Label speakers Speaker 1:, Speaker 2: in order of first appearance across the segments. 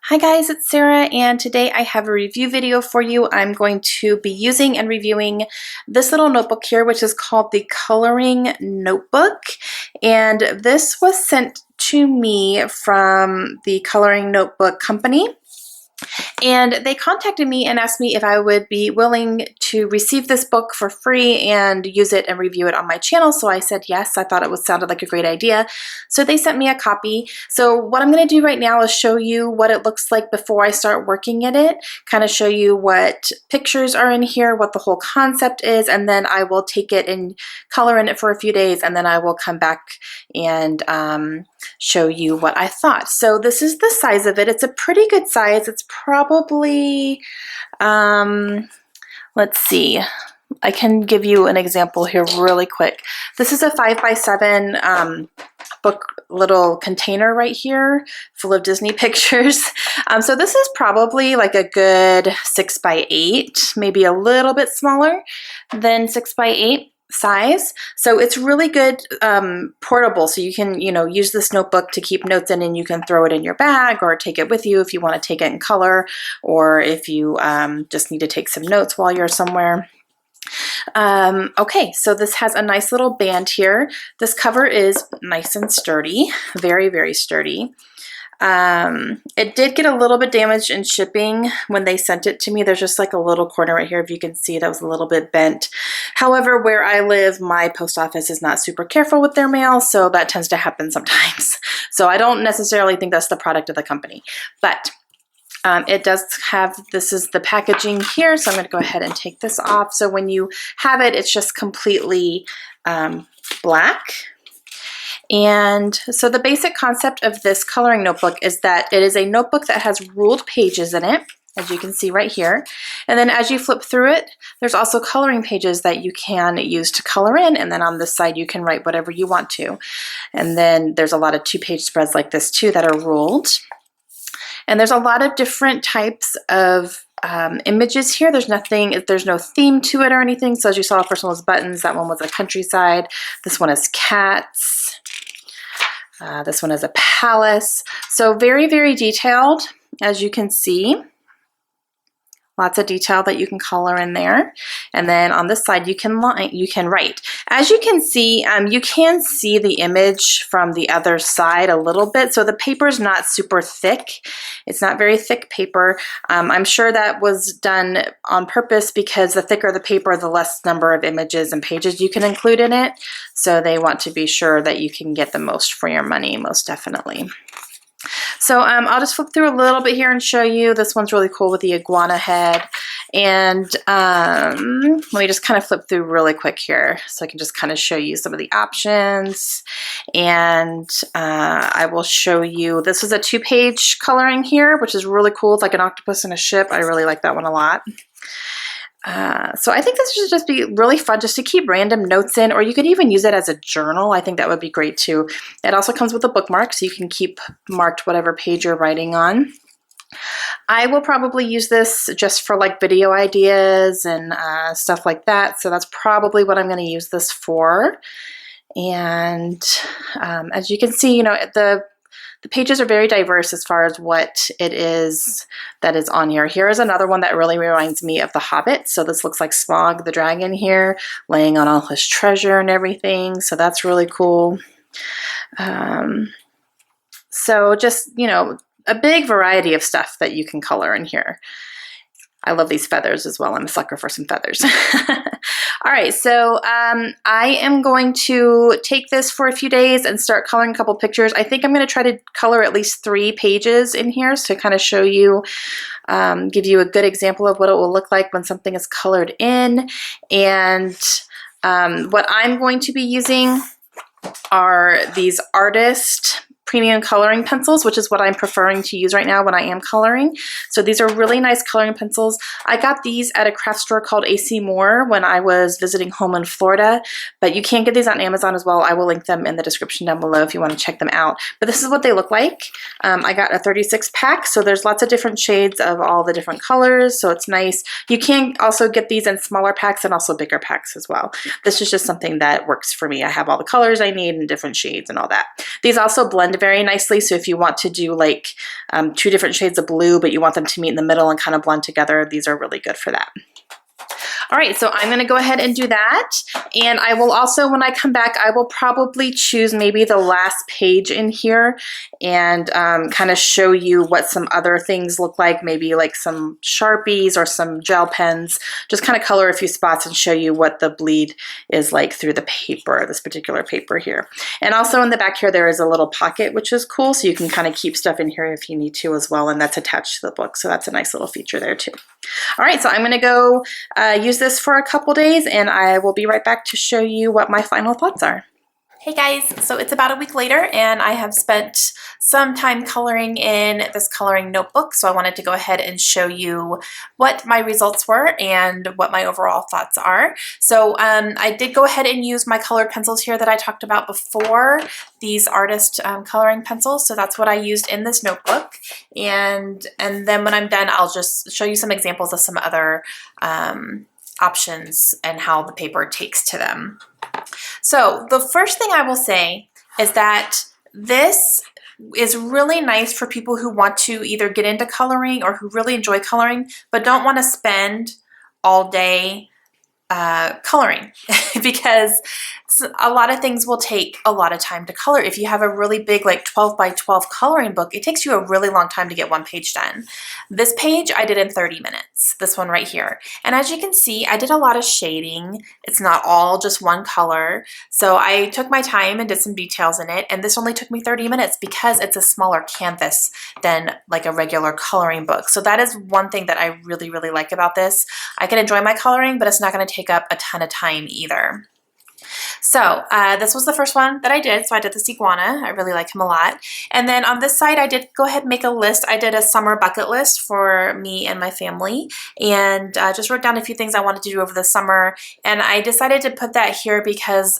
Speaker 1: Hi guys, it's Sarah, and today I have a review video for you. I'm going to be using and reviewing this little notebook here, which is called the Coloring Notebook. And this was sent to me from the Coloring Notebook Company. And they contacted me and asked me if I would be willing to receive this book for free and use it and review it on my channel. So I said yes. I thought it sounded like a great idea. So they sent me a copy. So what I'm going to do right now is show you what it looks like before I start working in it, kind of show you what pictures are in here, what the whole concept is, and then I will take it and color in it for a few days, and then I will come back and show you what I thought. So this is the size of it. It's a pretty good size. It's probably, let's see, I can give you an example here really quick. This is a 5x7 book little container right here full of Disney pictures. So this is probably like a good 6x8, maybe a little bit smaller than 6x8 size. So it's really good portable, so you can use this notebook to keep notes in, and you can throw it in your bag or take it with you if you want to take it in color, or if you just need to take some notes while you're somewhere. Okay, so this has a nice little band here. This cover is nice and sturdy, very, very sturdy. It did get a little bit damaged in shipping when they sent it to me. There's just like a little corner right here, if you can see, that was a little bit bent. However, where I live, my post office is not super careful with their mail, so that tends to happen sometimes. So I don't necessarily think that's the product of the company, but it does have, this is the packaging here, so I'm going to go ahead and take this off. So when you have it, it's just completely black. And so the basic concept of this coloring notebook is that it is a notebook that has ruled pages in it, as you can see right here. And then as you flip through it, there's also coloring pages that you can use to color in. And then on this side, you can write whatever you want to. And then there's a lot of 2-page spreads like this too that are ruled. And there's a lot of different types of images here. There's no theme to it or anything. So as you saw, the first one was buttons. That one was a countryside. This one is cats. This one is a palace. So very, very detailed, as you can see. Lots of detail that you can color in there. And then on this side, you can write. As you can see the image from the other side a little bit. So the paper is not super thick. It's not very thick paper. I'm sure that was done on purpose because the thicker the paper, the less number of images and pages you can include in it. So they want to be sure that you can get the most for your money, most definitely. So I'll just flip through a little bit here and show you. This one's really cool with the iguana head. And let me just kind of flip through really quick here so I can just kind of show you some of the options. And I will show you, this is a 2-page coloring here, which is really cool. It's like an octopus in a ship. I really like that one a lot. So I think this should just be really fun just to keep random notes in, or you could even use it as a journal. I think that would be great too. It also comes with a bookmark, so you can keep marked whatever page you're writing on. I will probably use this just for like video ideas and stuff like that. So that's probably what I'm going to use this for. And as you can see, the pages are very diverse as far as what it is that is on here. Here is another one that really reminds me of The Hobbit. So this looks like Smaug the dragon here, laying on all his treasure and everything. So that's really cool. So just, a big variety of stuff that you can color in here. I love these feathers as well. I'm a sucker for some feathers. All right, so I am going to take this for a few days and start coloring a couple pictures. I think I'm going to try to color at least 3 pages in here to kind of show you, give you a good example of what it will look like when something is colored in. And what I'm going to be using are these Artist premium coloring pencils, which is what I'm preferring to use right now when I am coloring. So these are really nice coloring pencils. I got these at a craft store called AC Moore when I was visiting home in Florida, but you can get these on Amazon as well. I will link them in the description down below if you want to check them out. But this is what they look like. I got a 36 pack, so there's lots of different shades of all the different colors, so it's nice. You can also get these in smaller packs and also bigger packs as well. This is just something that works for me. I have all the colors I need and different shades and all that. These also blend very nicely. So if you want to do like 2 different shades of blue, but you want them to meet in the middle and kind of blend together, these are really good for that. All right, so I'm gonna go ahead and do that. And I will also, when I come back, I will probably choose maybe the last page in here and kind of show you what some other things look like, maybe like some Sharpies or some gel pens, just kind of color a few spots and show you what the bleed is like through the paper, this particular paper here. And also in the back here, there is a little pocket, which is cool. So you can kind of keep stuff in here if you need to as well. And that's attached to the book. So that's a nice little feature there too. All right, so I'm gonna go use this for a couple days and I will be right back to show you what my final thoughts are. Hey guys, so it's about a week later and I have spent some time coloring in this coloring notebook. So I wanted to go ahead and show you what my results were and what my overall thoughts are. So I did go ahead and use my colored pencils here that I talked about before, these artist coloring pencils. So that's what I used in this notebook. And then when I'm done, I'll just show you some examples of some other options and how the paper takes to them. So the first thing I will say is that this is really nice for people who want to either get into coloring or who really enjoy coloring but don't want to spend all day coloring because a lot of things will take a lot of time to color. If you have a really big like 12 by 12 coloring book, it takes you a really long time to get one page done. This page I did in 30 minutes, this one right here. And as you can see, I did a lot of shading. It's not all just one color. So I took my time and did some details in it. And this only took me 30 minutes because it's a smaller canvas than like a regular coloring book. So that is one thing that I really, really like about this. I can enjoy my coloring, but it's not going to take up a ton of time either. So this was the first one that I did. So I did this iguana. I really like him a lot. And then on this side, I did go ahead and make a list. I did a summer bucket list for me and my family and just wrote down a few things I wanted to do over the summer. And I decided to put that here because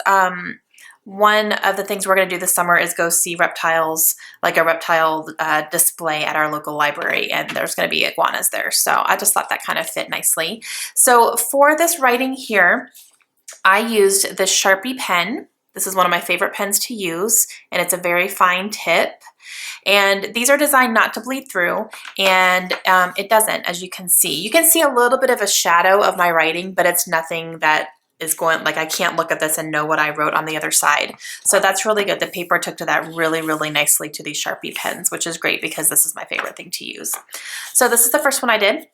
Speaker 1: one of the things we're going to do this summer is go see reptiles, like a reptile display at our local library, and there's going to be iguanas there. So I just thought that kind of fit nicely. So for this writing here, I used this Sharpie pen. This is one of my favorite pens to use, and it's a very fine tip. And these are designed not to bleed through, and it doesn't, as you can see. You can see a little bit of a shadow of my writing, but it's nothing that is going, like I can't look at this and know what I wrote on the other side. So that's really good. The paper took to that really, really nicely to these Sharpie pens, which is great because this is my favorite thing to use. So this is the first one I did.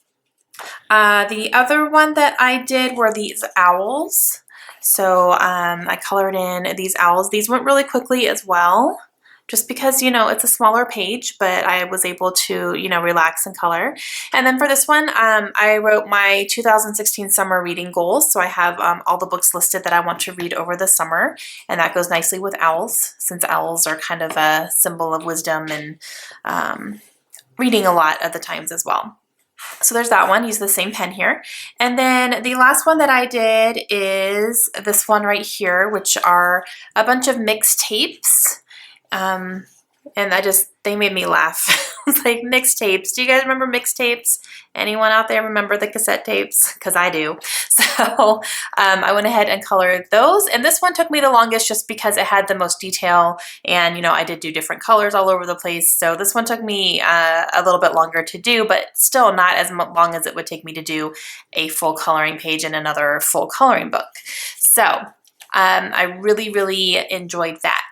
Speaker 1: The other one that I did were these owls. So I colored in these owls. These went really quickly as well, just because, you know, it's a smaller page, but I was able to, you know, relax and color. And then for this one, I wrote my 2016 summer reading goals. So I have all the books listed that I want to read over the summer, and that goes nicely with owls, since owls are kind of a symbol of wisdom and reading a lot at the times as well. So there's that one, use the same pen here. And then the last one that I did is this one right here, which are a bunch of mixtapes. And they made me laugh. It's like mixtapes. Do you guys remember mixtapes? Anyone out there remember the cassette tapes? Because I do. So I went ahead and colored those. And this one took me the longest just because it had the most detail. And, you know, I did do different colors all over the place. So this one took me a little bit longer to do, but still not as long as it would take me to do a full coloring page in another full coloring book. So I really, really enjoyed that.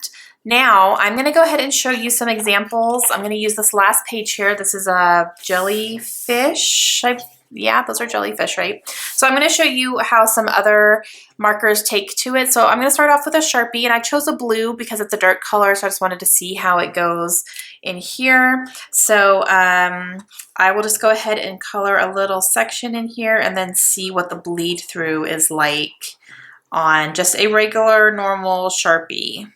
Speaker 1: Now I'm going to go ahead and show you some examples. I'm going to use this last page here. This is a jellyfish. Yeah, those are jellyfish, right? So I'm going to show you how some other markers take to it. So I'm going to start off with a Sharpie, and I chose a blue because it's a dark color, so I just wanted to see how it goes in here. So I will just go ahead and color a little section in here and then see what the bleed through is like on just a regular normal Sharpie.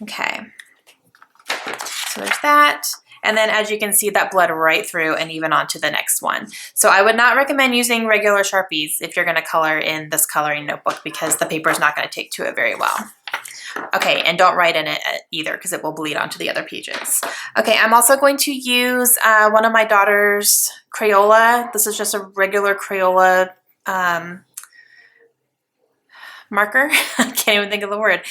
Speaker 1: Okay, so there's that. And then as you can see, that bled right through and even onto the next one. So I would not recommend using regular Sharpies if you're gonna color in this coloring notebook because the paper is not gonna take to it very well. Okay, and don't write in it either because it will bleed onto the other pages. Okay, I'm also going to use one of my daughter's Crayola. This is just a regular Crayola marker. I can't even think of the word.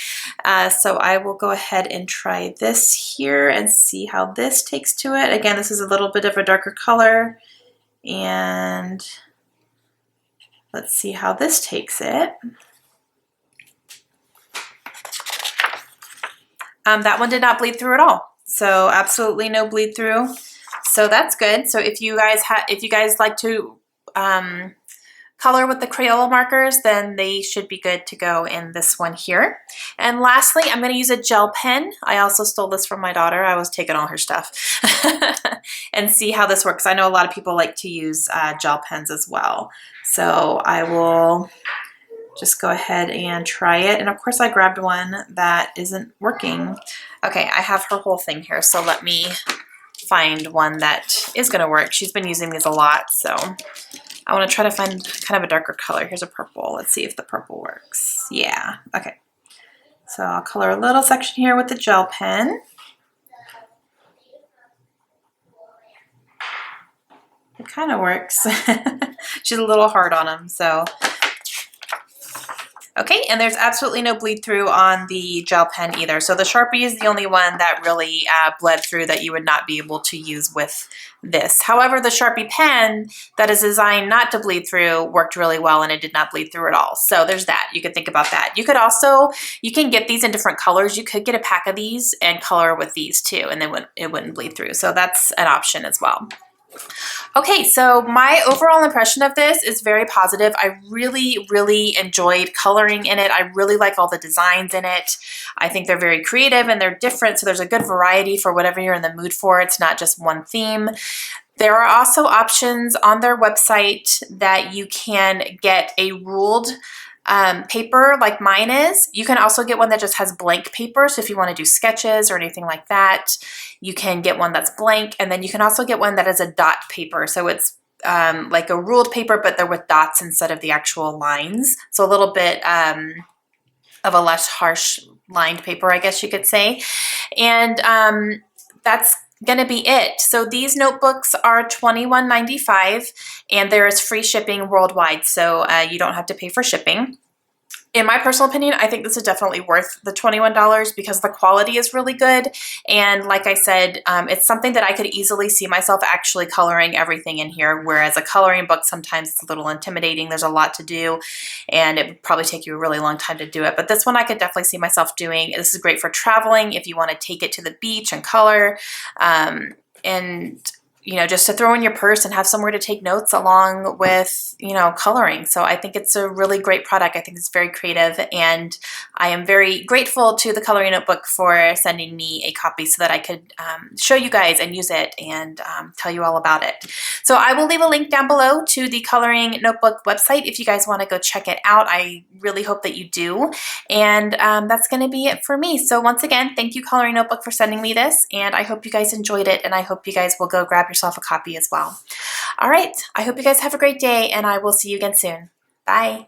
Speaker 1: So I will go ahead and try this here and see how this takes to it. Again, this is a little bit of a darker color, and let's see how this takes it. That one did not bleed through at all. So absolutely no bleed through. So that's good. So if you guys like to color with the Crayola markers, then they should be good to go in this one here. And lastly, I'm going to use a gel pen. I also stole this from my daughter. I was taking all her stuff. And see how this works. I know a lot of people like to use gel pens as well. So I will just go ahead and try it. And of course I grabbed one that isn't working. Okay, I have her whole thing here, so let me find one that is gonna work. She's been using these a lot, so I wanna try to find kind of a darker color. Here's a purple. Let's see if the purple works. Yeah, okay. So I'll color a little section here with the gel pen. It kind of works. She's a little hard on them, so. Okay, and there's absolutely no bleed through on the gel pen either. So the Sharpie is the only one that really bled through that you would not be able to use with this. However, the Sharpie pen that is designed not to bleed through worked really well, and it did not bleed through at all. So there's that. You could think about that. You could also, you can get these in different colors. You could get a pack of these and color with these too, and then it wouldn't bleed through. So that's an option as well. Okay, so my overall impression of this is very positive. I really, really enjoyed coloring in it. I really like all the designs in it. I think they're very creative and they're different, so there's a good variety for whatever you're in the mood for. It's not just one theme. There are also options on their website that you can get a ruled paper like mine is. You can also get one that just has blank paper. So if you want to do sketches or anything like that, you can get one that's blank. And then you can also get one that is a dot paper. So it's like a ruled paper, but they're with dots instead of the actual lines. So a little bit of a less harsh lined paper, I guess you could say. And that's gonna be it. So these notebooks are $21.95 and there is free shipping worldwide, so you don't have to pay for shipping. In my personal opinion, I think this is definitely worth the $21 because the quality is really good. And like I said, it's something that I could easily see myself actually coloring everything in here, whereas a coloring book, sometimes it's a little intimidating. There's a lot to do and it would probably take you a really long time to do it. But this one I could definitely see myself doing. This is great for traveling if you want to take it to the beach and color. And you know, just to throw in your purse and have somewhere to take notes along with, you know, coloring. So I think it's a really great product. I think it's very creative, and I am very grateful to the Coloring Notebook for sending me a copy so that I could show you guys and use it and tell you all about it. So I will leave a link down below to the Coloring Notebook website if you guys want to go check it out. I really hope that you do. And that's going to be it for me. So once again, thank you, Coloring Notebook, for sending me this, and I hope you guys enjoyed it, and I hope you guys will go grab yourself a copy as well. All right, I hope you guys have a great day, and I will see you again soon. Bye.